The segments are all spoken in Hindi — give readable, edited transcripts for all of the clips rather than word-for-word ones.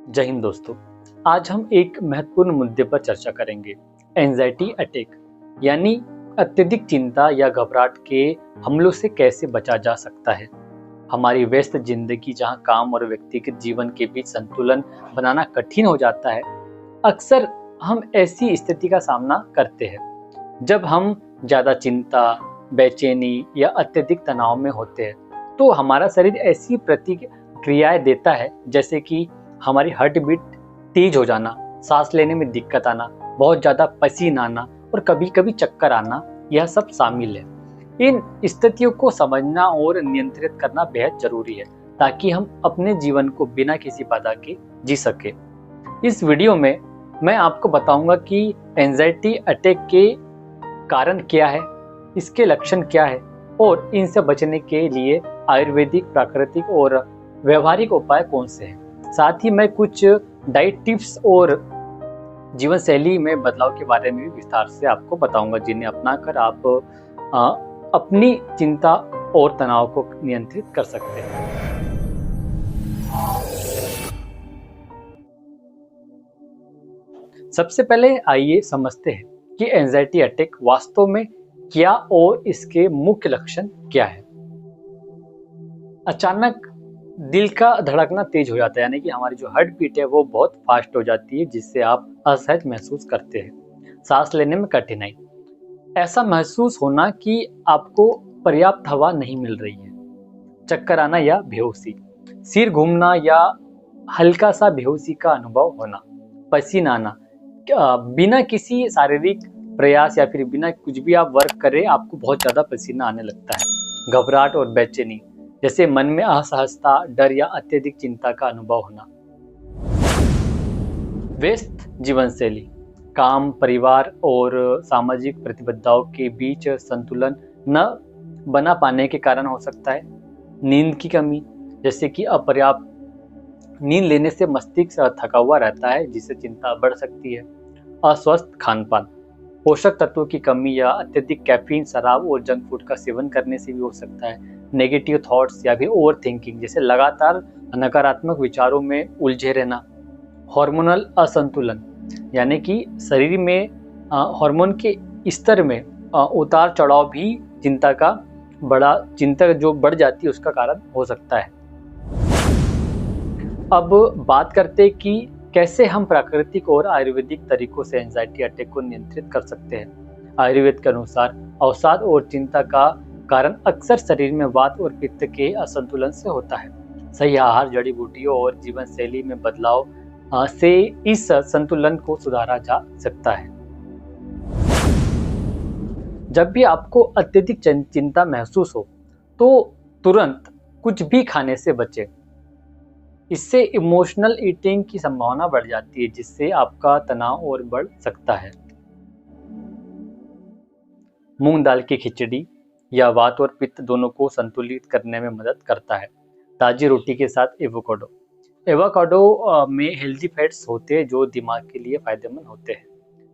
जय हिंद दोस्तों। आज हम एक महत्वपूर्ण मुद्दे पर चर्चा करेंगे। एंजाइटी अटैक यानी अत्यधिक चिंता या घबराहट के हमलों से कैसे बचा जा सकता है। हमारी व्यस्त जिंदगी जहां काम और व्यक्तिगत जीवन के बीच संतुलन बनाना कठिन हो जाता है, अक्सर हम ऐसी स्थिति का सामना करते हैं जब हम ज्यादा चिंता, बेचैनी या अत्यधिक तनाव में होते हैं। तो हमारा शरीर ऐसी प्रतिक्रियाएं देता है जैसे कि हमारी हार्ट बीट तेज हो जाना, सांस लेने में दिक्कत आना, बहुत ज्यादा पसीना आना और कभी कभी चक्कर आना, यह सब शामिल है। इन स्थितियों को समझना और नियंत्रित करना बेहद जरूरी है ताकि हम अपने जीवन को बिना किसी बाधा के जी सके। इस वीडियो में मैं आपको बताऊंगा कि एंजाइटी अटैक के कारण क्या है, इसके लक्षण क्या है और इनसे बचने के लिए आयुर्वेदिक, प्राकृतिक और व्यवहारिक उपाय कौन से हैं। साथ ही मैं कुछ डाइट टिप्स और जीवन शैली में बदलाव के बारे में भी विस्तार से आपको बताऊंगा, जिन्हें अपनाकर आप अपनी चिंता और तनाव को नियंत्रित कर सकते हैं। सबसे पहले आइए समझते हैं कि एंजाइटी अटैक वास्तव में क्या और इसके मुख्य लक्षण क्या है। अचानक दिल का धड़कना तेज हो जाता है, यानी कि हमारी जो हार्ट बीट है वो बहुत फास्ट हो जाती है, जिससे आप असहज महसूस करते हैं। सांस लेने में कठिनाई, ऐसा महसूस होना कि आपको पर्याप्त हवा नहीं मिल रही है। चक्कर आना या बेहोशी, सिर घूमना या हल्का सा बेहोशी का अनुभव होना। पसीना आना, बिना किसी शारीरिक प्रयास या फिर बिना कुछ भी आप वर्क करें आपको बहुत ज्यादा पसीना आने लगता है। घबराहट और बेचैनी, जैसे मन में असहजता, डर या अत्यधिक चिंता का अनुभव होना। व्यस्त जीवन शैली, काम, परिवार और सामाजिक प्रतिबद्धताओं के बीच संतुलन न बना पाने के कारण हो सकता है। नींद की कमी, जैसे कि अपर्याप्त नींद लेने से मस्तिष्क थका हुआ रहता है, जिससे चिंता बढ़ सकती है। अस्वस्थ खान पान, पोषक तत्वों की कमी या अत्यधिक कैफीन, शराब और जंक फूड का सेवन करने से भी हो सकता है। नेगेटिव थॉट्स या फिर ओवर थिंकिंग, जैसे लगातार नकारात्मक विचारों में उलझे रहना। हार्मोनल असंतुलन, यानी कि शरीर में हार्मोन के स्तर में उतार चढ़ाव भी चिंता जो बढ़ जाती है उसका कारण हो सकता है। अब बात करते हैं कि कैसे हम प्राकृतिक और आयुर्वेदिक तरीकों से एंजाइटी अटैक को नियंत्रित कर सकते हैं। आयुर्वेद के अनुसार अवसाद और चिंता का कारण अक्सर शरीर में वात और पित्त के असंतुलन से होता है। सही आहार, जड़ी बूटियों और जीवन शैली में बदलाव से इस संतुलन को सुधारा जा सकता है। जब भी आपको अत्यधिक चिंता महसूस हो तो तुरंत कुछ भी खाने से बचें। इससे इमोशनल ईटिंग की संभावना बढ़ जाती है, जिससे आपका तनाव और बढ़ सकता है। मूंग दाल की खिचड़ी या वात और पित्त दोनों को संतुलित करने में मदद करता है। ताजी रोटी के साथ एवोकाडो में हेल्दी फैट्स होते हैं जो दिमाग के लिए फायदेमंद होते हैं।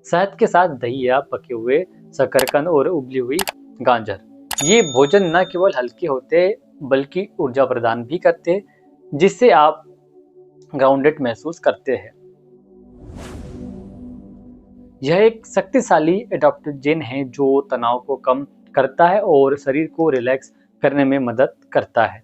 शहद के साथ दही या पके हुए शकरकंद और उबली हुई गाजर, ये भोजन न केवल हल्के होते बल्कि ऊर्जा प्रदान भी करते हैं, जिससे आप ग्राउंडेड महसूस करते हैं। यह एक शक्तिशाली एडाप्टोजेन है जो तनाव को कम करता है और शरीर को रिलैक्स करने में मदद करता है।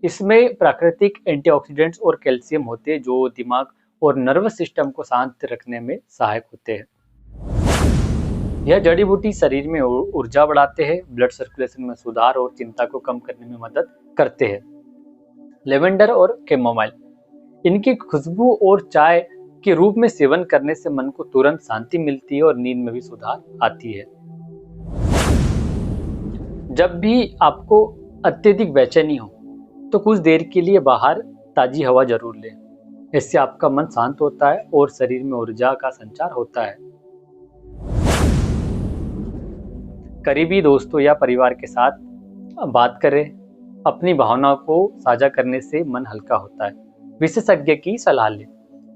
इसमें प्राकृतिक एंटीऑक्सीडेंट्स और कैल्शियम होते हैं जो दिमाग और नर्वस सिस्टम को शांत रखने में सहायक होते हैं। यह जड़ी बूटी शरीर में ऊर्जा बढ़ाते हैं, ब्लड सर्कुलेशन में सुधार और चिंता को कम करने में मदद करते हैं। लेवेंडर और कैमोमाइल, इनकी खुशबू और चाय के रूप में सेवन करने से मन को तुरंत शांति मिलती है और नींद में भी सुधार आती है। जब भी आपको अत्यधिक बेचैनी हो तो कुछ देर के लिए बाहर ताजी हवा जरूर लें। इससे आपका मन शांत होता है और शरीर में ऊर्जा का संचार होता है। करीबी दोस्तों या परिवार के साथ बात करें। अपनी भावनाओं को साझा करने से मन हल्का होता है। विशेषज्ञ की सलाह लें।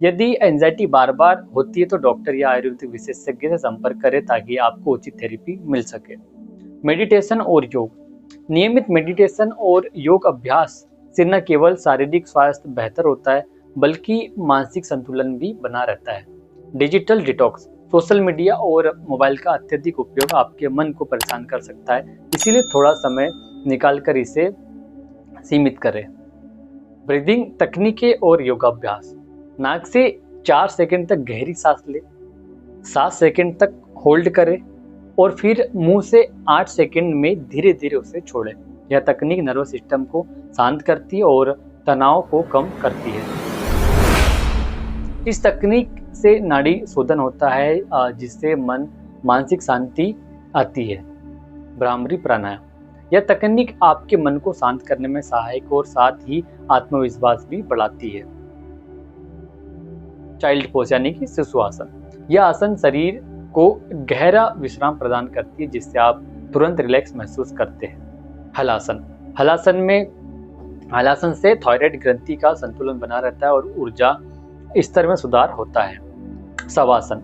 यदि एंजाइटी बार बार होती है तो डॉक्टर या आयुर्वेदिक विशेषज्ञ से संपर्क करें ताकि आपको उचित थेरेपी मिल सके। मेडिटेशन और योग, नियमित मेडिटेशन और योग अभ्यास से न केवल शारीरिक स्वास्थ्य बेहतर होता है बल्कि मानसिक संतुलन भी बना रहता है। डिजिटल डिटॉक्स, सोशल मीडिया और मोबाइल का अत्यधिक उपयोग आपके मन को परेशान कर सकता है, इसीलिए थोड़ा समय निकालकर इसे सीमित करें। ब्रीदिंग तकनीकें और योगाभ्यास, नाक से 4 सेकंड तक गहरी सांस लें, 7 सेकंड तक होल्ड करें और फिर मुंह से 8 सेकंड में धीरे धीरे उसे छोड़ें। यह तकनीक नर्वस सिस्टम को शांत करती है और तनाव को कम करती है। इस तकनीक से नाड़ी शोधन होता है जिससे मानसिक शांति आती है। भ्रामरी प्राणायाम, यह तकनीक आपके मन को शांत करने में सहायक और साथ ही आत्मविश्वास भी बढ़ाती है। चाइल्ड पोज यानी कि शिशु आसन, यह आसन शरीर को गहरा विश्राम प्रदान करती है जिससे आप तुरंत रिलैक्स महसूस करते हैं। हलासन, हलासन से थायराइड ग्रंथि का संतुलन बना रहता है और ऊर्जा स्तर में सुधार होता है। शवासन,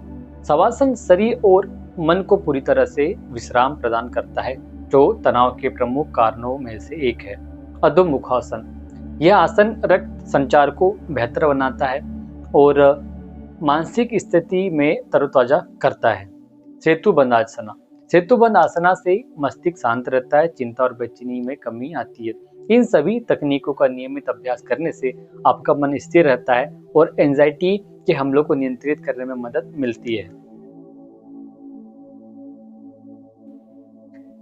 शवासन शरीर और मन को पूरी तरह से विश्राम प्रदान करता है जो तनाव के प्रमुख कारणों में से एक है। अधोमुखासन, यह आसन रक्त संचार को बेहतर बनाता है और मानसिक स्थिति में तरोताजा करता है। सेतुबंध आसना, सेतुबंध आसना से मस्तिष्क शांत रहता है, चिंता और बेचैनी में कमी आती है। इन सभी तकनीकों का नियमित अभ्यास करने से आपका मन स्थिर रहता है और एंजाइटी के हमलों को नियंत्रित करने में मदद मिलती है।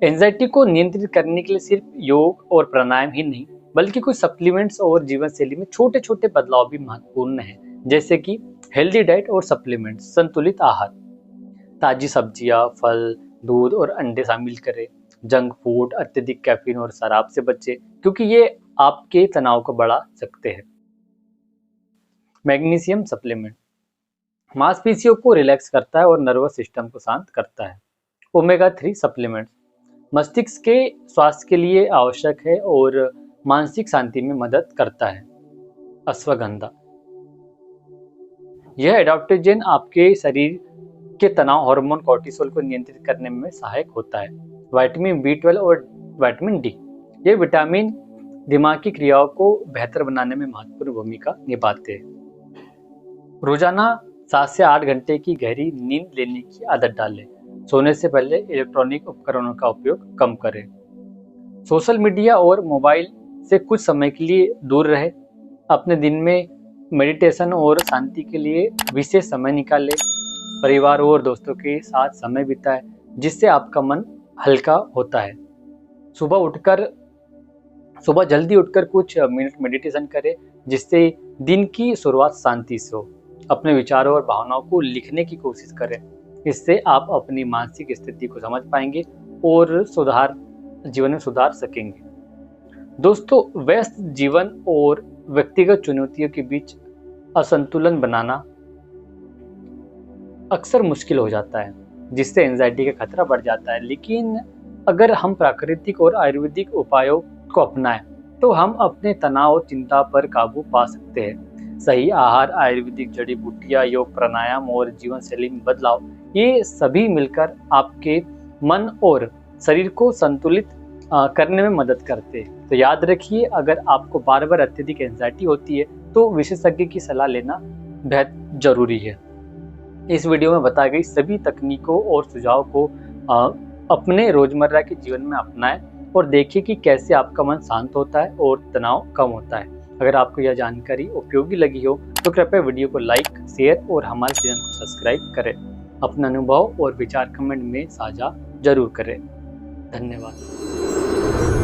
एंजाइटी को नियंत्रित करने के लिए सिर्फ योग और प्राणायाम ही नहीं बल्कि कुछ सप्लीमेंट्स और जीवन शैली में छोटे छोटे बदलाव भी महत्वपूर्ण हैं, जैसे कि हेल्दी डाइट और सप्लीमेंट्स, संतुलित आहार, ताजी सब्जियां, फल, दूध और अंडे शामिल करें। जंक फूड, अत्यधिक कैफीन और शराब से बचें क्योंकि ये आपके तनाव को बढ़ा सकते हैं। मैग्नीशियम सप्लीमेंट, मांसपेशियों को रिलैक्स करता है और नर्वस सिस्टम को शांत करता है। ओमेगा 3 सप्लीमेंट, मस्तिष्क के स्वास्थ्य के लिए आवश्यक है और मानसिक शांति में मदद करता है। अश्वगंधा, यह एडाप्टोजेन आपके शरीर के तनाव हार्मोन कोर्टिसोल को नियंत्रित करने में सहायक होता है। विटामिन B12 और विटामिन डी, ये विटामिन दिमाग की क्रियाओं को बेहतर बनाने में महत्वपूर्ण भूमिका निभाते हैं। रोजाना 7 से 8 घंटे की गहरी नींद लेने की आदत डालें। सोने से पहले इलेक्ट्रॉनिक उपकरणों का उपयोग कम करें। सोशल मीडिया और मोबाइल से कुछ समय के लिए दूर रहें। अपने दिन में मेडिटेशन और शांति के लिए विशेष समय निकालें। परिवार और दोस्तों के साथ समय बिताएं जिससे आपका मन हल्का होता है। सुबह जल्दी उठकर कुछ मिनट मेडिटेशन करें जिससे दिन की शुरुआत शांति से हो। अपने विचारों और भावनाओं को लिखने की कोशिश करें, इससे आप अपनी मानसिक स्थिति को समझ पाएंगे और जीवन में सुधार सकेंगे। दोस्तों, व्यस्त जीवन और व्यक्तिगत चुनौतियों के बीच असंतुलन बनाना अक्सर मुश्किल हो जाता है जिससे एंजाइटी का खतरा बढ़ जाता है। लेकिन अगर हम प्राकृतिक और आयुर्वेदिक उपायों को अपनाएं तो हम अपने तनाव और चिंता पर काबू पा सकते हैं। सही आहार, आयुर्वेदिक जड़ी बूटियां, योग, प्राणायाम और जीवन शैली में बदलाव, ये सभी मिलकर आपके मन और शरीर को संतुलित करने में मदद करते हैं। तो याद रखिए, अगर आपको बार बार अत्यधिक एंजाइटी होती है तो विशेषज्ञ की सलाह लेना बेहद जरूरी है। इस वीडियो में बताई गई सभी तकनीकों और सुझाव को अपने रोजमर्रा के जीवन में अपनाएं और देखिए कि कैसे आपका मन शांत होता है और तनाव कम होता है। अगर आपको यह जानकारी उपयोगी लगी हो तो कृपया वीडियो को लाइक, शेयर और हमारे चैनल को सब्सक्राइब करें। अपना अनुभव और विचार कमेंट में साझा जरूर करें। धन्यवाद।